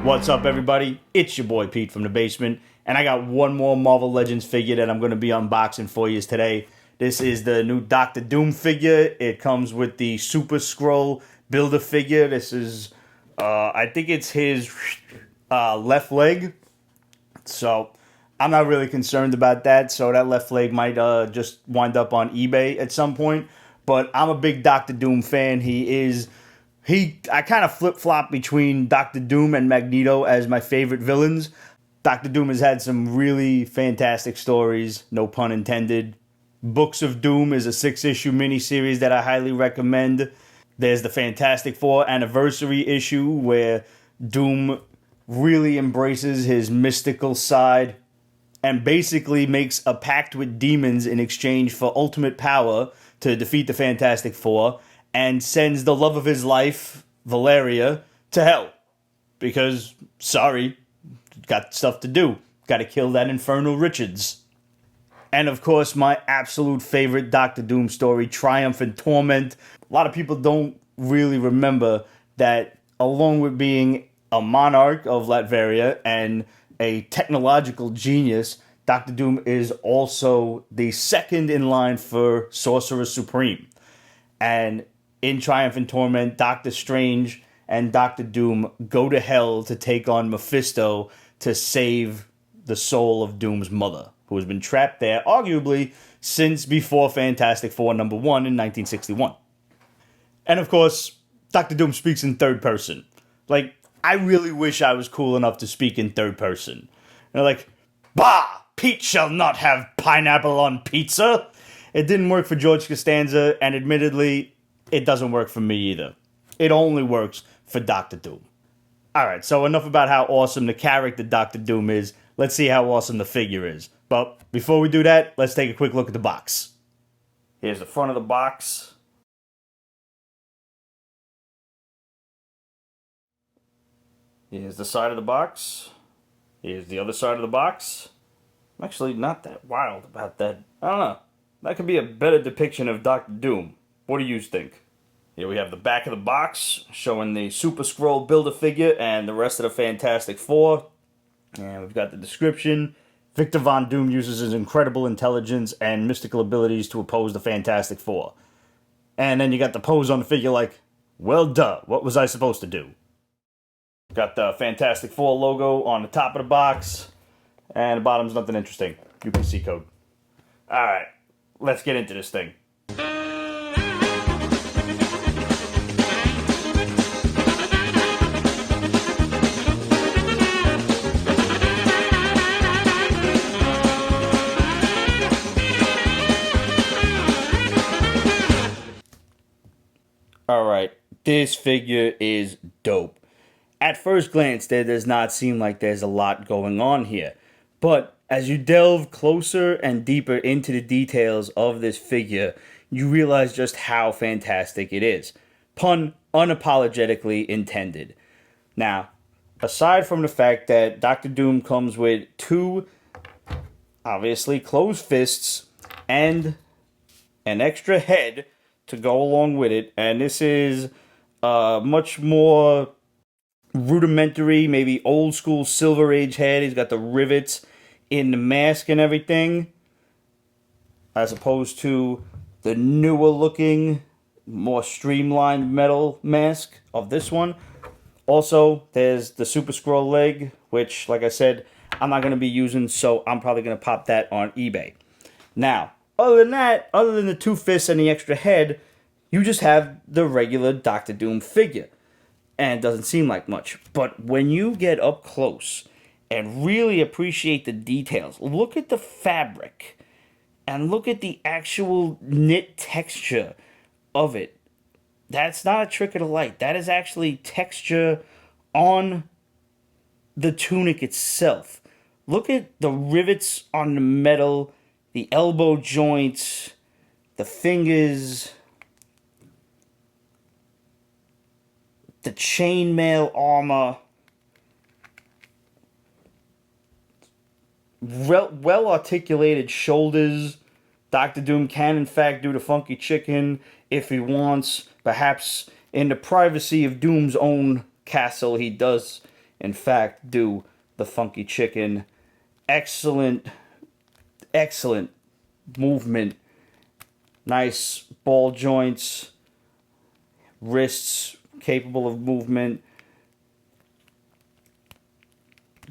What's up, everybody? It's your boy Pete from the basement, and I got one more Marvel Legends figure that I'm going to be unboxing for you today. This is the new Dr.Doom figure. It comes with the Super Scroll Build-A-Figure. This is, I think it's his left leg. So I'm not really concerned about that. So that left leg might just wind up on eBay at some point. But I'm a big Dr. Doom fan. I kind of flip-flop between Dr. Doom and Magneto as my favorite villains. Dr. Doom has had some really fantastic stories, no pun intended. Books of Doom is a 6-issue miniseries that I highly recommend. There's the Fantastic Four anniversary issue where Doom really embraces his mystical side and basically makes a pact with demons in exchange for ultimate power to defeat the Fantastic Four, and sends the love of his life, Valeria, to hell. Because, sorry, got stuff to do. Got to kill that infernal Richards. And of course, my absolute favorite Dr. Doom story, Triumph and Torment. A lot of people don't really remember that along with being a monarch of Latveria and a technological genius, Dr. Doom is also the second in line for Sorcerer Supreme. And in Triumph and Torment, Dr.Strange and Dr. Doom go to hell to take on Mephisto to save the soul of Doom's mother, who has been trapped there, arguably, since before Fantastic Four #1 in 1961. And of course, Dr. Doom speaks in third person. Like, I really wish I was cool enough to speak in third person. Like, bah! Pete shall not have pineapple on pizza! It didn't work for George Costanza, and admittedly, it doesn't work for me either. It only works for Dr. Doom. Alright, so enough about how awesome the character Dr. Doom is. Let's see how awesome the figure is. But before we do that, let's take a quick look at the box. Here's the front of the box. Here's the side of the box. Here's the other side of the box. I'm actually not that wild about that. I don't know. That could be a better depiction of Dr. Doom. What do you think? Here we have the back of the box, showing the Super Scroll Build-A-Figure and the rest of the Fantastic Four. And we've got the description. Victor Von Doom uses his incredible intelligence and mystical abilities to oppose the Fantastic Four. And then you got the pose on the figure like, well, duh, what was I supposed to do? Got the Fantastic Four logo on the top of the box. And the bottom's nothing interesting. UPC code. Alright, let's get into this thing. Alright, this figure is dope. At first glance, there does not seem like there's a lot going on here. But as you delve closer and deeper into the details of this figure, you realize just how fantastic it is. Pun unapologetically intended. Now, aside from the fact that Dr. Doom comes with two, obviously, closed fists and an extra head to go along with it, and this is much more rudimentary, maybe old school Silver Age head. He's got the rivets in the mask and everything, as opposed to the newer looking, more streamlined metal mask of this one. Also, there's the Super Scroll leg, which, like I said, I'm not going to be using, so I'm probably going to pop that on eBay. Now, other than that, other than the two fists and the extra head, you just have the regular Dr. Doom figure. And it doesn't seem like much. But when you get up close and really appreciate the details, look at the fabric and look at the actual knit texture of it. That's not a trick of the light. That is actually texture on the tunic itself. Look at the rivets on the metal, the elbow joints, the fingers, the chainmail armor. Well articulated shoulders. Dr. Doom can in fact do the funky chicken if he wants. Perhaps in the privacy of Doom's own castle, he does in fact, do the funky chicken. Excellent, excellent movement. Nice ball joints, wrists capable of movement,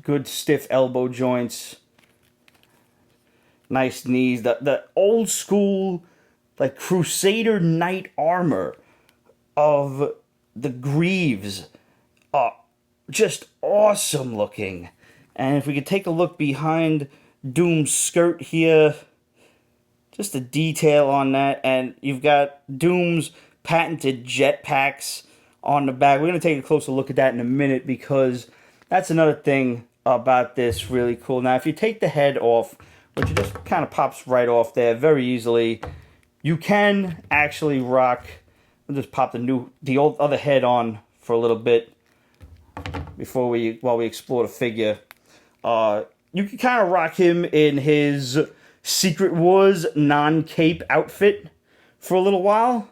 good stiff elbow joints, nice knees. The old school, like, Crusader knight armor of the Greaves are just awesome looking. And if we could take a look behind Doom's skirt here, just the detail on that, and you've got Doom's patented jetpacks on the back. We're going to take a closer look at that in a minute, because that's another thing about this really cool. Now, if you take the head off, which it just kind of pops right off there very easily, you can actually rock. I'll just pop the old other head on for a little bit while we explore the figure. You can kind of rock him in his Secret Wars non-cape outfit for a little while.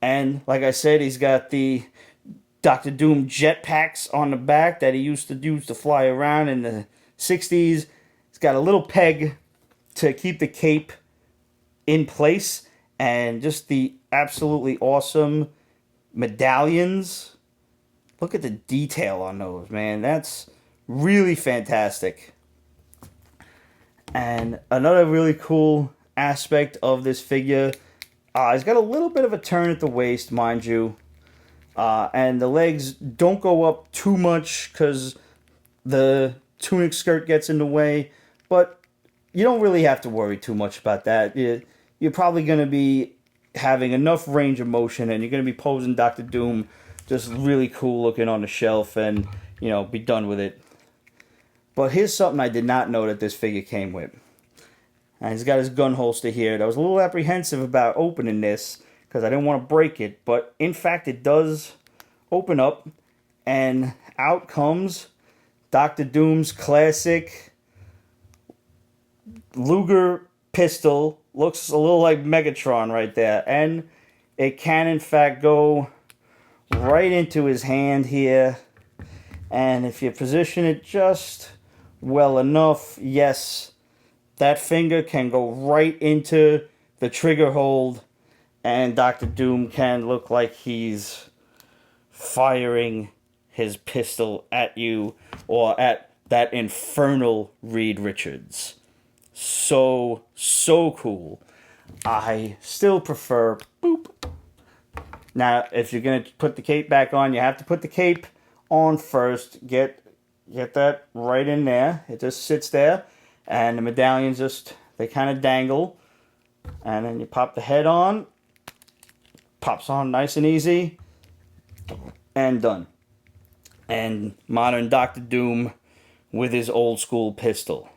And like I said, he's got the Dr. Doom jetpacks on the back that he used to use to fly around in the 60s. He's got a little peg to keep the cape in place, and just the absolutely awesome medallions. Look at the detail on those, man. That's really fantastic. And another really cool aspect of this figure, he's got a little bit of a turn at the waist, mind you. And the legs don't go up too much because the tunic skirt gets in the way. But you don't really have to worry too much about that. You're probably going to be having enough range of motion, and you're going to be posing Dr. Doom just really cool looking on the shelf, and, you know, be done with it. But here's something I did not know that this figure came with. And he's got his gun holster here. I was a little apprehensive about opening this because I didn't want to break it. But in fact, it does open up. And out comes Dr. Doom's classic Luger pistol. Looks a little like Megatron right there. And it can in fact go right into his hand here. And if you position it just well enough, yes, that finger can go right into the trigger hold, and Dr. Doom can look like he's firing his pistol at you, or at that infernal Reed Richards. So cool. I still prefer boop. Now, if you're going to put the cape back on, you have to put the cape on first. Get that right in there. It just sits there, and the medallions they kind of dangle, and then you pop the head on. Pops on nice and easy, and done. And modern Dr. Doom with his old school pistol.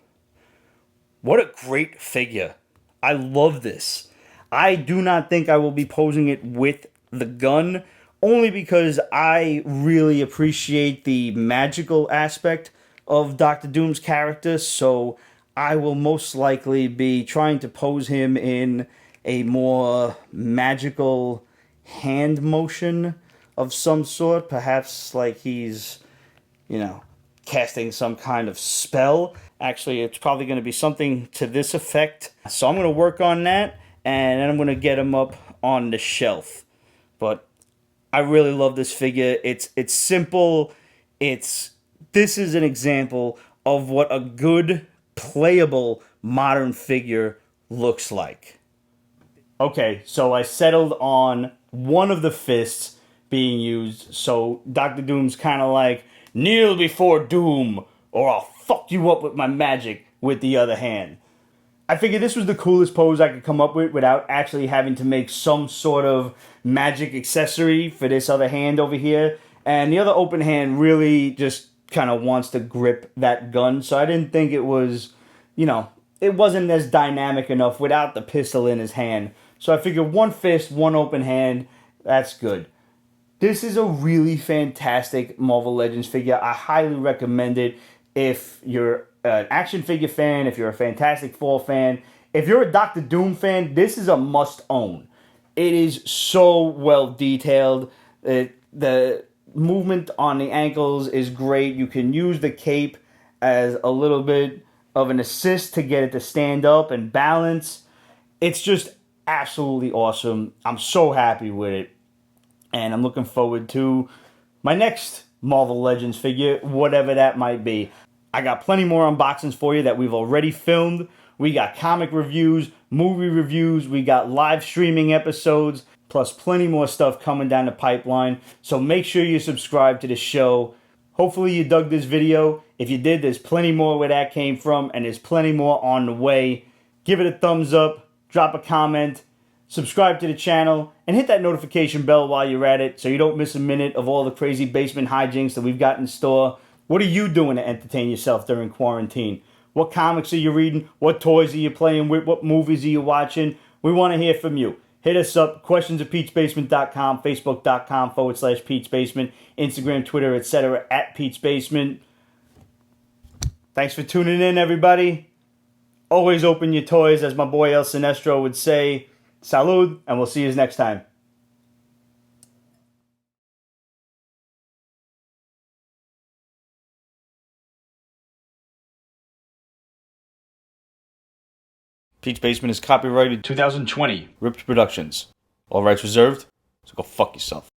What a great figure. I love this. I do not think I will be posing it with the gun, only because I really appreciate the magical aspect of Dr. Doom's character, so I will most likely be trying to pose him in a more magical hand motion of some sort, perhaps like he's, casting some kind of spell. Actually, it's probably going to be something to this effect, so I'm going to work on that, and then I'm going to get him up on the shelf. But I really love this figure. It's simple. This is an example of what a good, playable, modern figure looks like. Okay, so I settled on one of the fists being used, so Dr. Doom's kind of like, kneel before Doom, or I'll fuck you up with my magic with the other hand. I figured this was the coolest pose I could come up with without actually having to make some sort of magic accessory for this other hand over here. And the other open hand really just kind of wants to grip that gun. So I didn't think it was, it wasn't as dynamic enough without the pistol in his hand. So I figured one fist, one open hand, that's good. This is a really fantastic Marvel Legends figure. I highly recommend it if you're an action figure fan, if you're a Fantastic Four fan. If you're a Dr. Doom fan, this is a must-own. It is so well detailed. The movement on the ankles is great. You can use the cape as a little bit of an assist to get it to stand up and balance. It's just absolutely awesome. I'm so happy with it. And I'm looking forward to my next Marvel Legends figure, whatever that might be. I got plenty more unboxings for you that we've already filmed. We got comic reviews, movie reviews, we got live streaming episodes, plus plenty more stuff coming down the pipeline. So make sure you subscribe to the show. Hopefully you dug this video. If you did, there's plenty more where that came from, and there's plenty more on the way. Give it a thumbs up, drop a comment, subscribe to the channel, and hit that notification bell while you're at it so you don't miss a minute of all the crazy basement hijinks that we've got in store. What are you doing to entertain yourself during quarantine? What comics are you reading? What toys are you playing with? What movies are you watching? We want to hear from you. Hit us up, questions@peachbasement.com, facebook.com/peachbasement, Instagram, Twitter, etc. @peachbasement. Thanks for tuning in, everybody. Always open your toys, as my boy El Sinestro would say. Salud, and we'll see you next time. Peach Basement is copyrighted 2020. Ripped Productions. All rights reserved, so go fuck yourself.